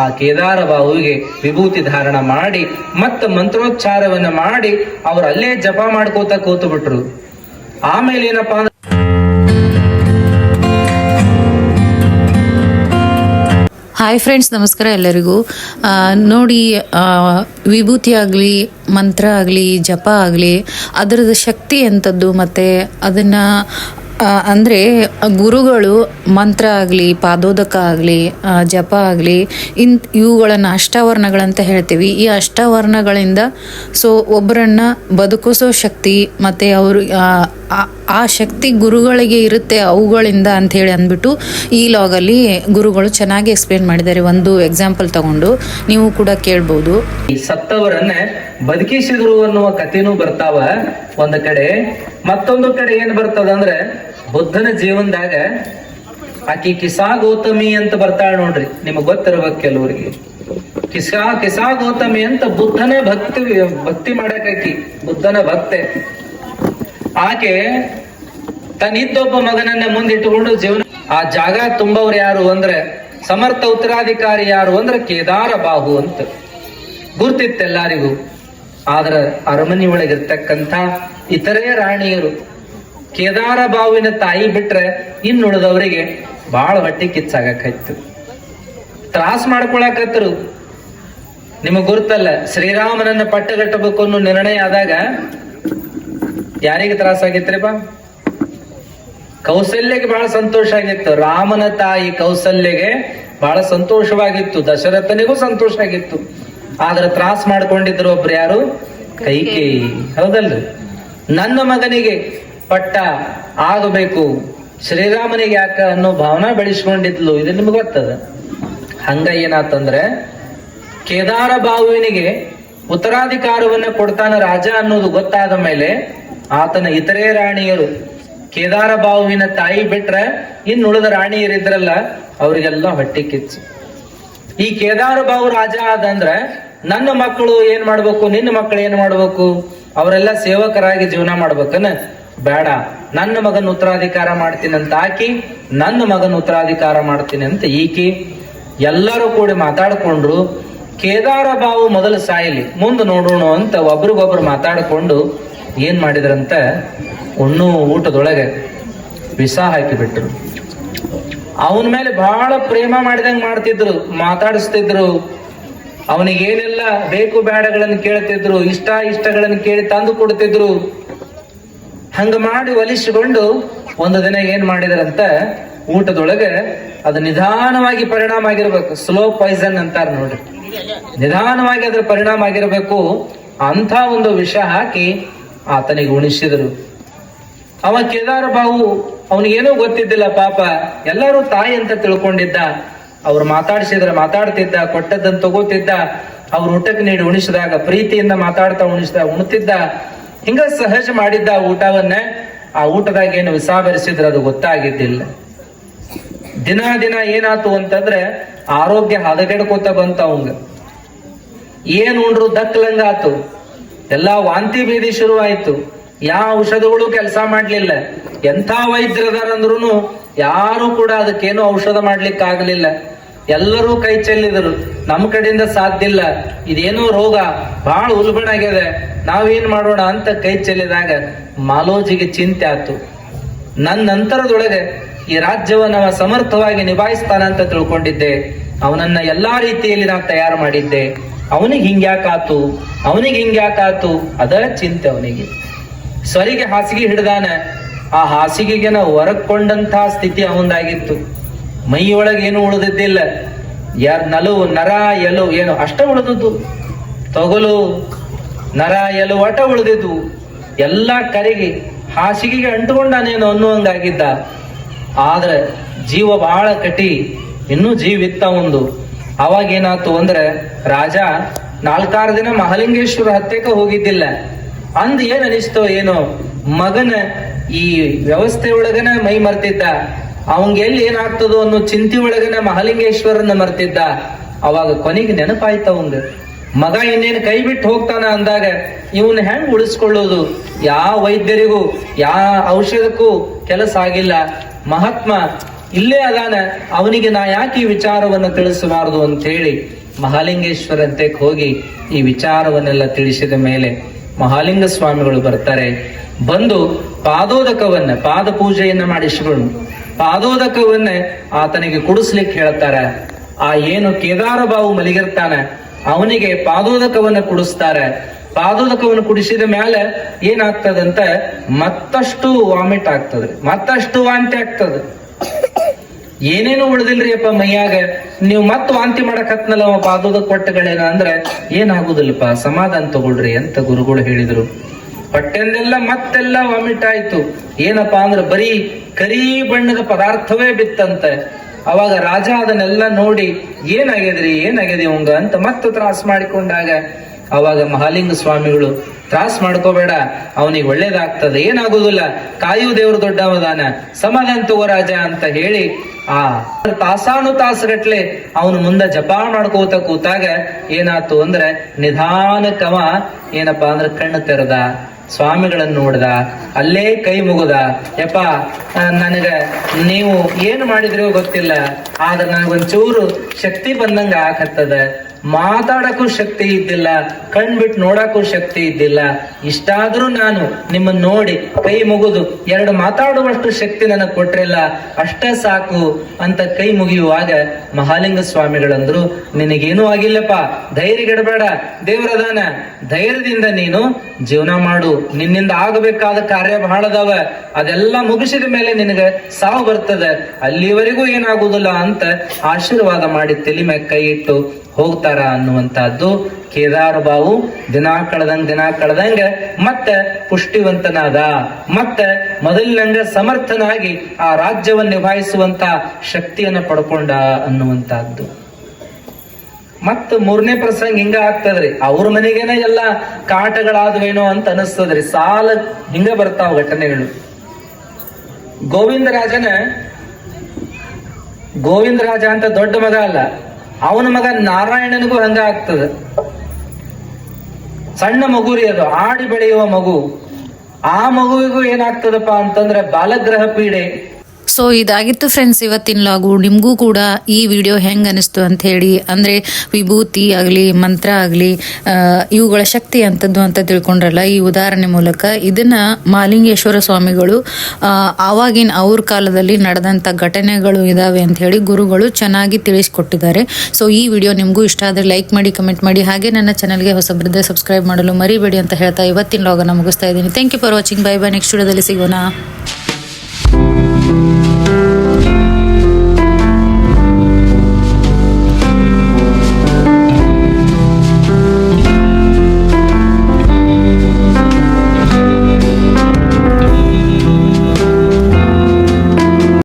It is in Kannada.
ಆ ಕೇದಾರ ಬಾಹುವಿಗೆ ವಿಭೂತಿ ಧಾರಣ ಮಾಡಿ ಮತ್ತ ಮಂತ್ರೋಚ್ಚಾರವನ್ನ ಮಾಡಿ ಅವ್ರು ಅಲ್ಲೇ ಜಪ ಮಾಡ್ಕೋತ ಕೂತು ಬಿಟ್ರು. ಆಮೇಲೆ ಏನಪ್ಪಾ ಅಂದ್ರೆ ಹಾಯ್ ಫ್ರೆಂಡ್ಸ್, ನಮಸ್ಕಾರ ಎಲ್ಲರಿಗೂ. ನೋಡಿ, ವಿಭೂತಿ ಆಗಲಿ, ಮಂತ್ರ ಆಗಲಿ, ಜಪ ಆಗಲಿ, ಅದರದ್ದು ಶಕ್ತಿ ಎಂಥದ್ದು, ಮತ್ತು ಅದನ್ನು ಅಂದರೆ ಗುರುಗಳು ಮಂತ್ರ ಆಗಲಿ, ಪಾದೋದಕ ಆಗಲಿ, ಜಪ ಆಗಲಿ, ಇವುಗಳನ್ನು ಅಷ್ಟಾವರ್ಣಗಳಂತ ಹೇಳ್ತೀವಿ. ಈ ಅಷ್ಟಾವರ್ಣಗಳಿಂದ ಒಬ್ಬರನ್ನು ಬದುಕಿಸೋ ಶಕ್ತಿ ಮತ್ತು ಅವರು ಆ ಶಕ್ತಿ ಗುರುಗಳಿಗೆ ಇರುತ್ತೆ ಅವುಗಳಿಂದ ಅಂಥೇಳಿ ಅಂದ್ಬಿಟ್ಟು ಈ ಲಾಗಲ್ಲಿ ಗುರುಗಳು ಚೆನ್ನಾಗಿ ಎಕ್ಸ್ಪ್ಲೇನ್ ಮಾಡಿದ್ದಾರೆ. ಒಂದು ಎಕ್ಸಾಂಪಲ್ ತಗೊಂಡು ನೀವು ಕೂಡ ಕೇಳ್ಬೋದು. ಸತ್ತವರನ್ನ ಬದುಕಿಸಿದ್ರು ಅನ್ನುವ ಕಥೆನೂ ಬರ್ತಾವ ಒಂದ್ ಕಡೆ. ಮತ್ತೊಂದು ಕಡೆ ಏನ್ ಬರ್ತದಂದ್ರೆ ಬುದ್ಧನ ಜೀವನದಾಗ ಆಕಿ ಕಿಸಾ ಗೌತಮಿ ಅಂತ ಬರ್ತಾಳ ನೋಡ್ರಿ, ನಿಮಗ್ ಗೊತ್ತಿರ್ಬೇಕು ಕೆಲವರಿಗೆ. ಕಿಸಾ ಗೌತಮಿ ಅಂತ ಬುದ್ಧನೇ ಭಕ್ತಿ ಮಾಡಾಕಿ ಬುದ್ಧನ ಭಕ್ತೆ. ಆಕೆ ತನ್ನಿದ್ದೊಬ್ಬ ಮಗನನ್ನ ಮುಂದಿಟ್ಟುಕೊಂಡು ಜೀವನ ಆ ಜಾಗ ತುಂಬವ್ರು ಯಾರು ಅಂದ್ರೆ ಸಮರ್ಥ ಉತ್ತರಾಧಿಕಾರಿ ಯಾರು ಅಂದ್ರೆ ಕೇದಾರ ಬಾಹು ಅಂತ ಗುರ್ತಿತ್ತೆಲ್ಲಾರಿಗೂ. ಆದ್ರ ಅರಮನೆ ಒಳಗಿರ್ತಕ್ಕಂಥ ಇತರೆ ರಾಣಿಯರು ಕೇದಾರ ಬಾಹುವಿನ ತಾಯಿ ಬಿಟ್ರೆ ಇನ್ನುಳಿದವರಿಗೆ ಬಹಳ ಹೊಟ್ಟೆ ಕಿಚ್ಚಾಗಕ್ಕಾಯ್ತು, ತ್ರಾಸ್ ಮಾಡ್ಕೊಳಕತ್ತರು. ನಿಮಗ್ ಗುರ್ತಲ್ಲ, ಶ್ರೀರಾಮನನ್ನ ಪಟ್ಟಗಟ್ಟಬೇಕು ಅನ್ನೋ ನಿರ್ಣಯ ಆದಾಗ ಯಾರಿಗೆ ತ್ರಾಸ ಆಗಿತ್ರಿಪ್ಪ? ಕೌಸಲ್ಯಗೆ ಬಹಳ ಸಂತೋಷ ಆಗಿತ್ತು. ರಾಮನ ತಾಯಿ ಕೌಸಲ್ಯಗೆ ಬಹಳ ಸಂತೋಷವಾಗಿತ್ತು, ದಶರಥನಿಗೂ ಸಂತೋಷ ಆಗಿತ್ತು. ಆದ್ರೆ ತ್ರಾಸ್ ಮಾಡ್ಕೊಂಡಿದ್ರು ಒಬ್ರು ಯಾರು? ಕೈಕೇಯಿ. ಹೌದಲ್ರಿ? ನನ್ನ ಮಗನಿಗೆ ಪಟ್ಟ ಆಗಬೇಕು, ಶ್ರೀರಾಮನಿಗೆ ಯಾಕ ಅನ್ನೋ ಭಾವನಾ ಬೆಳೆಸ್ಕೊಂಡಿದ್ಲು. ಇದು ನಿಮ್ಗೆ ಗೊತ್ತದ. ಹಂಗ ಏನಾತಂದ್ರೆ ಕೇದಾರ ಬಾಹುವಿನಿಗೆ ಉತ್ತರಾಧಿಕಾರವನ್ನ ಕೊಡ್ತಾನ ರಾಜ ಅನ್ನೋದು ಗೊತ್ತಾದ ಮೇಲೆ ಆತನ ಇತರೆ ರಾಣಿಯರು ಕೇದಾರ ಬಾಹುವಿನ ತಾಯಿ ಬಿಟ್ರೆ ಇನ್ನುಳಿದ ರಾಣಿಯರಿದ್ರಲ್ಲ ಅವ್ರಿಗೆಲ್ಲ ಹೊಟ್ಟೆ ಕಿಚ್ಚು. ಈ ಕೇದಾರ ಬಾಹು ರಾಜ ಆದಂದ್ರೆ ನನ್ನ ಮಕ್ಕಳು ಏನ್ ಮಾಡ್ಬೇಕು, ನಿನ್ನ ಮಕ್ಕಳು ಏನ್ ಮಾಡ್ಬೇಕು, ಅವರೆಲ್ಲ ಸೇವಕರಾಗಿ ಜೀವನ ಮಾಡ್ಬೇಕನ? ಬೇಡ, ನನ್ನ ಮಗನ ಉತ್ತರಾಧಿಕಾರ ಮಾಡ್ತೀನಿ ಅಂತ ಆಕಿ, ನನ್ನ ಮಗನ ಉತ್ತರಾಧಿಕಾರ ಮಾಡ್ತೀನಿ ಅಂತ ಈಕಿ. ಎಲ್ಲರೂ ಕೂಡಿ ಮಾತಾಡ್ಕೊಂಡ್ರು. ಕೇದಾರ ಬಾಹು ಮೊದಲು ಸಾಯಲಿ, ಮುಂದೆ ನೋಡೋಣ ಅಂತ ಒಬ್ರಿಗೊಬ್ರು ಮಾತಾಡ್ಕೊಂಡು ಏನ್ ಮಾಡಿದ್ರಂತ ಊಟದೊಳಗೆ ವಿಷ ಹಾಕಿಬಿಟ್ರು. ಅವನ ಮೇಲೆ ಬಹಳ ಪ್ರೇಮ ಮಾಡಿದಂಗ ಮಾಡ್ತಿದ್ರು, ಮಾತಾಡಿಸ್ತಿದ್ರು. ಅವನಿಗೇನೆಲ್ಲ ಬೇಕು ಬೇಡಗಳನ್ನು ಕೇಳ್ತಿದ್ರು, ಇಷ್ಟಗಳನ್ನು ಕೇಳಿ ತಂದು ಕೊಡ್ತಿದ್ರು. ಹಂಗ ಮಾಡಿ ಒಲಿಸಿಕೊಂಡು ಒಂದು ದಿನ ಏನ್ ಮಾಡಿದ್ರಂತ ಊಟದೊಳಗೆ ಅದು ನಿಧಾನವಾಗಿ ಪರಿಣಾಮ ಆಗಿರ್ಬೇಕು. ಸ್ಲೋ ಪಾಯ್ಸನ್ ಅಂತಾರ ನೋಡ್ರಿ, ನಿಧಾನವಾಗಿ ಅದ್ರ ಪರಿಣಾಮ ಆಗಿರ್ಬೇಕು. ಅಂತ ಒಂದು ವಿಷ ಹಾಕಿ ಆತನಿಗೆ ಉಣಿಸಿದರು. ಅವ ಕೇದಾರ ಬಾಹು ಅವನಿಗೇನೋ ಗೊತ್ತಿದ್ದಿಲ್ಲ ಪಾಪ, ಎಲ್ಲರೂ ತಾಯಿ ಅಂತ ತಿಳ್ಕೊಂಡಿದ್ದ. ಅವ್ರು ಮಾತಾಡ್ತಿದ್ದ, ಕೊಟ್ಟದ್ದನ್ನು ತಗೋತಿದ್ದ. ಅವ್ರು ಊಟಕ್ಕೆ ನೀಡಿ ಉಣಿಸಿದಾಗ ಪ್ರೀತಿಯಿಂದ ಮಾತಾಡ್ತಾ ಉಣ್ತಿದ್ದ. ಹಿಂಗ ಸಹಜ ಮಾಡಿದ್ದ ಊಟವನ್ನ. ಆ ಊಟದಾಗ ಏನು ವಿಷ ಬೆರೆಸಿದ್ರೆ ಅದು ಗೊತ್ತಾಗಿದ್ದಿಲ್ಲ. ದಿನ ಏನಾತು ಅಂತಂದ್ರೆ ಆರೋಗ್ಯ ಹದಗೆಡ್ಕೋತ ಬಂತ ಅವಂಗ. ಏನ್ ಉಂಡ್ರು ದಕ್ಕಲಂಗ ಆತು, ಎಲ್ಲಾ ವಾಂತಿ ಭೇದಿ ಶುರು ಆಯ್ತು. ಯಾವ ಔಷಧಗಳು ಕೆಲಸ ಮಾಡ್ಲಿಲ್ಲ. ಎಂಥ ವೈದ್ಯರದಾರಂದ್ರೂ ಯಾರು ಕೂಡ ಅದಕ್ಕೇನು ಔಷಧ ಮಾಡ್ಲಿಕ್ಕೆ ಆಗ್ಲಿಲ್ಲ. ಎಲ್ಲರೂ ಕೈ ಚೆಲ್ಲಿದರು, ನಮ್ಮ ಕಡೆಯಿಂದ ಸಾಧ್ಯ ಇಲ್ಲ, ಇದೇನೋ ರೋಗ ಬಹಳ ಉಲ್ಬಣ ಆಗ್ಯದ, ನಾವೇನ್ ಮಾಡೋಣ ಅಂತ ಕೈ ಚೆಲ್ಲಿದಾಗ ಮಾಲೋಜಿಗೆ ಚಿಂತೆ ಆತು. ನನ್ನ ನಂತರದೊಳಗೆ ಈ ರಾಜ್ಯವನ್ನ ಸಮರ್ಥವಾಗಿ ನಿಭಾಯಿಸ್ತಾನಂತ ತಿಳ್ಕೊಂಡಿದ್ದೆ. ಅವನನ್ನ ಎಲ್ಲಾ ರೀತಿಯಲ್ಲಿ ನಾವು ತಯಾರು ಮಾಡಿದ್ದೆ. ಅವನಿಗೆ ಹಿಂಗ್ಯಾಕಾತು ಅದ ಚಿಂತೆ ಅವನಿಗೆ. ಸ್ವರಿಗೆ ಹಾಸಿಗೆ ಹಿಡ್ದಾನ. ಆ ಹಾಸಿಗೆಗೆ ಹೊರಕೊಂಡಂತಹ ಸ್ಥಿತಿ ಅವಂದಾಗಿತ್ತು. ಮೈಯೊಳಗೆ ಏನು ಉಳಿದಿದ್ದಿಲ್ಲ. ನರ ಎಲು ಏನು ಅಷ್ಟ ಉಳಿದದ್ದು, ತೊಗಲು ನರ ಎಲು ಒಟ ಉಳಿದಿದ್ವು. ಎಲ್ಲ ಕರೆಗೆ ಹಾಸಿಗೆಗೆ ಅಂಟುಕೊಂಡಾನೇನು ಅನ್ನುವಂಗಾಗಿದ್ದ. ಆದ್ರೆ ಜೀವ ಬಹಳ ಕಟಿ, ಇನ್ನೂ ಜೀವಿತ್ತ ಒಂದು. ಅವಾಗ ಏನಾಯ್ತು ಅಂದ್ರೆ ರಾಜ 4-6 ದಿನ ಮಹಾಲಿಂಗೇಶ್ವರ ಹತ್ಯಕ್ಕೆ ಹೋಗಿದ್ದಿಲ್ಲ. ಅಂದ್ ಏನ್ ಅನಿಸ್ತೋ ಏನೋ, ಮಗನ ಈ ವ್ಯವಸ್ಥೆ ಒಳಗನ ಮೈ ಮರ್ತಿದ್ದ. ಅವಂಗ ಎಲ್ಲಿ ಏನಾಗ್ತದೋ ಅನ್ನೋ ಚಿಂತೆ ಒಳಗನ ಮಹಾಲಿಂಗೇಶ್ವರನ ಮರ್ತಿದ್ದ. ಅವಾಗ ಕೊನೆಗೆ ನೆನಪಾಯ್ತ ಅವಂಗ, ಮಗ ಇನ್ನೇನು ಕೈ ಬಿಟ್ಟು ಹೋಗ್ತಾನ ಅಂದಾಗ ಇವನ್ ಹೆಂಗ್ ಉಳಿಸ್ಕೊಳ್ಳೋದು? ಯಾವ ವೈದ್ಯರಿಗೂ ಯಾವ ಔಷಧಕ್ಕೂ ಕೆಲಸ ಆಗಿಲ್ಲ. ಮಹಾತ್ಮ ಇಲ್ಲೇ ಅದಾನ, ಅವನಿಗೆ ನಾ ಯಾಕೆ ಈ ವಿಚಾರವನ್ನು ತಿಳಿಸಬಾರದು ಅಂತ ಹೇಳಿ ಮಹಾಲಿಂಗೇಶ್ವರಂತೆ ಹೋಗಿ ಈ ವಿಚಾರವನ್ನೆಲ್ಲ ತಿಳಿಸಿದ ಮೇಲೆ ಮಹಾಲಿಂಗ ಸ್ವಾಮಿಗಳು ಬರ್ತಾರೆ. ಬಂದು ಪಾದೋದಕವನ್ನ, ಪಾದ ಪೂಜೆಯನ್ನ ಮಾಡಿಸಿಕೊಂಡು ಪಾದೋದಕವನ್ನ ಆತನಿಗೆ ಕುಡಿಸ್ಲಿಕ್ಕೆ ಹೇಳ್ತಾರ. ಆ ಏನು ಕೇದಾರ ಬಾವು ಮಲಗಿರ್ತಾನ ಅವನಿಗೆ ಪಾದೋದಕವನ್ನ ಕುಡಿಸ್ತಾರೆ. ಪಾದೋದಕವನ್ನು ಕುಡಿಸಿದ ಮೇಲೆ ಏನಾಗ್ತದಂತ ಮತ್ತಷ್ಟು ವಾಮಿಟ್ ಆಗ್ತದ್ರಿ, ಮತ್ತಷ್ಟು ವಾಂತಿ ಆಗ್ತದ. ಏನೇನು ಉಳಿದಿಲ್ರಿ ಅಪ್ಪ ಮೈಯಾಗ, ನೀವು ಮತ್ ವಾಂತಿ ಮಾಡಕ್ ಹತ್ನಲ್ಲ ಅವ ಪಾದೋದಕ ಕೊಟ್ಟಗಳೇನ ಅಂದ್ರೆ ಏನಾಗುದಿಲ್ಲಪ್ಪ, ಸಮಾಧಾನ ತಗೊಳ್ರಿ ಅಂತ ಗುರುಗಳು ಹೇಳಿದ್ರು. ಹೊಟ್ಟೆಂದೆಲ್ಲ ಮತ್ತೆಲ್ಲ ವಾಮಿಟ್ ಆಯ್ತು. ಏನಪ್ಪಾ ಅಂದ್ರೆ ಬರೀ ಕರಿ ಬಣ್ಣದ ಪದಾರ್ಥವೇ ಬಿತ್ತಂತೆ. ಅವಾಗ ರಾಜ ಅದನ್ನೆಲ್ಲ ನೋಡಿ ಏನಾಗ್ಯದ್ರಿ ಇವಂಗ ಅಂತ ಮತ್ತೆ ತ್ರಾಸ ಮಾಡಿಕೊಂಡಾಗ ಅವಾಗ ಮಹಾಲಿಂಗ ಸ್ವಾಮಿಗಳು ತ್ರಾಸ ಮಾಡ್ಕೋಬೇಡ, ಅವನಿಗೆ ಒಳ್ಳೇದಾಗ್ತದೆ, ಏನಾಗುದಿಲ್ಲ, ಕಾಯು ದೇವ್ರು ದೊಡ್ಡವದಾನ, ಸಮಾಧಾನ ತಗೋ ರಾಜ ಅಂತ ಹೇಳಿ ಆ ತಾಸಾನು ತಾಸುಗಟ್ಲೆ ಅವನು ಮುಂದೆ ಜಪ ಮಾಡ್ಕೋತ ಕೂತಾಗ ಏನಾತು ಅಂದ್ರೆ ನಿಧಾನಕ್ಕವ ಏನಪ್ಪಾ ಅಂದ್ರೆ ಕಣ್ಣು ತೆರೆದ, ಸ್ವಾಮಿಗಳನ್ನು ನೋಡ್ದ, ಅಲ್ಲೇ ಕೈ ಮುಗುದ. ಯಪ್ಪ ನನಗ ನೀವು ಏನು ಮಾಡಿದ್ರೋ ಗೊತ್ತಿಲ್ಲ, ಆದ್ರೆ ನನಗೊಂಚೂರು ಶಕ್ತಿ ಬಂದಂಗ ಆಕತ್ತದ, ಮಾತಾಡಕ್ಕೂ ಶಕ್ತಿ ಇದ್ದಿಲ್ಲ, ಕಣ್ ಬಿಟ್ಟು ನೋಡಕ್ಕೂ ಶಕ್ತಿ ಇದ್ದಿಲ್ಲ, ಇಷ್ಟಾದ್ರೂ ನಾನು ನಿಮ್ಮನ್ನ ನೋಡಿ ಕೈ ಮುಗಿದು ಎರಡು ಮಾತಾಡುವಷ್ಟು ಶಕ್ತಿ ನನಗ್ ಕೊಟ್ರಿಲ್ಲ, ಅಷ್ಟೇ ಸಾಕು ಅಂತ ಕೈ ಮುಗಿಯುವಾಗ ಮಹಾಲಿಂಗ ಸ್ವಾಮಿಗಳಂದ್ರು, ನಿನಗೇನೂ ಆಗಿಲ್ಲಪ್ಪ, ಧೈರ್ಯಗೆಡಬೇಡ, ದೇವರದಾನ, ಧೈರ್ಯದಿಂದ ನೀನು ಜೀವನ ಮಾಡು, ನಿನ್ನಿಂದ ಆಗಬೇಕಾದ ಕಾರ್ಯ ಬಹಳದವ, ಅದೆಲ್ಲ ಮುಗಿಸಿದ ಮೇಲೆ ನಿನಗೆ ಸಾವು ಬರ್ತದೆ, ಅಲ್ಲಿವರೆಗೂ ಏನಾಗುದಿಲ್ಲ ಅಂತ ಆಶೀರ್ವಾದ ಮಾಡಿ ತಲೆ ಮ್ಯಾಗ ಕೈ ಇಟ್ಟು ಹೋಗ್ತಾರ ಅನ್ನುವಂತಹದ್ದು. ಕೇದಾರ ಬಾವು ದಿನ ಕಳೆದಂಗ ಮತ್ತೆ ಪುಷ್ಟಿವಂತನಾದ, ಮತ್ತೆ ಮೊದಲಿನಂಗ ಸಮರ್ಥನಾಗಿ ಆ ರಾಜ್ಯವನ್ನು ನಿಭಾಯಿಸುವಂತ ಶಕ್ತಿಯನ್ನು ಪಡ್ಕೊಂಡ ಅನ್ನುವಂತಹದ್ದು. ಮತ್ತ ಮೂರನೇ ಪ್ರಸಂಗ ಹಿಂಗ ಆಗ್ತದ್ರಿ, ಅವ್ರ ಮನೆಗೇನೆ ಎಲ್ಲ ಕಾಟಗಳಾದ್ವೇನೋ ಅಂತ ಅನಿಸ್ತದ್ರಿ. ಸಾಲ ಹಿಂಗ ಬರ್ತಾವ ಘಟನೆಗಳು. ಗೋವಿಂದ ರಾಜ ಅಂತ ದೊಡ್ಡ ಮಗ ಅಲ್ಲ, ಅವನ ಮಗ ನಾರಾಯಣನಿಗೂ ಹಂಗ ಆಗ್ತದ. ಸಣ್ಣ ಮಗುರಿ, ಅದು ಆಡಿ ಬೆಳೆಯುವ ಮಗು. ಆ ಮಗುವಿಗೂ ಏನಾಗ್ತದಪ್ಪ ಅಂತಂದ್ರೆ ಬಾಲಗ್ರಹ ಪೀಡೆ. ಸೊ ಇದಾಗಿತ್ತು ಫ್ರೆಂಡ್ಸ್ ಇವತ್ತಿನ ಲಾಗು. ನಿಮಗೂ ಕೂಡ ಈ ವಿಡಿಯೋ ಹೆಂಗೆ ಅನಿಸ್ತು ಅಂತ ಹೇಳಿ, ಅಂದರೆ ವಿಭೂತಿ ಆಗಲಿ ಮಂತ್ರ ಆಗಲಿ ಇವುಗಳ ಶಕ್ತಿ ಅಂಥದ್ದು ಅಂತ ತಿಳ್ಕೊಂಡ್ರಲ್ಲ ಈ ಉದಾಹರಣೆ ಮೂಲಕ. ಇದನ್ನು ಮಹಾಲಿಂಗೇಶ್ವರ ಸ್ವಾಮಿಗಳು ಆವಾಗಿನ ಅವ್ರ ಕಾಲದಲ್ಲಿ ನಡೆದಂಥ ಘಟನೆಗಳು ಇದಾವೆ ಅಂತ ಹೇಳಿ ಗುರುಗಳು ಚೆನ್ನಾಗಿ ತಿಳಿಸ್ಕೊಟ್ಟಿದ್ದಾರೆ. ಸೊ ಈ ವಿಡಿಯೋ ನಿಮಗೂ ಇಷ್ಟ ಆದರೆ ಲೈಕ್ ಮಾಡಿ, ಕಮೆಂಟ್ ಮಾಡಿ, ಹಾಗೆ ನನ್ನ ಚಾನಲ್ಗೆ ಹೊಸಬರಿದ್ದರೆ ಸಬ್ಸ್ಕ್ರೈಬ್ ಮಾಡಲು ಮರಿಬೇಡಿ ಅಂತ ಹೇಳ್ತಾ ಇವತ್ತಿನ ಲಾಗನ್ನು ಮುಗಿಸ್ತಾ ಇದ್ದೀನಿ. Thank you for watching. Bye bye. Next ವಿಡಿಯೋದಲ್ಲಿ ಸಿಗೋಣ.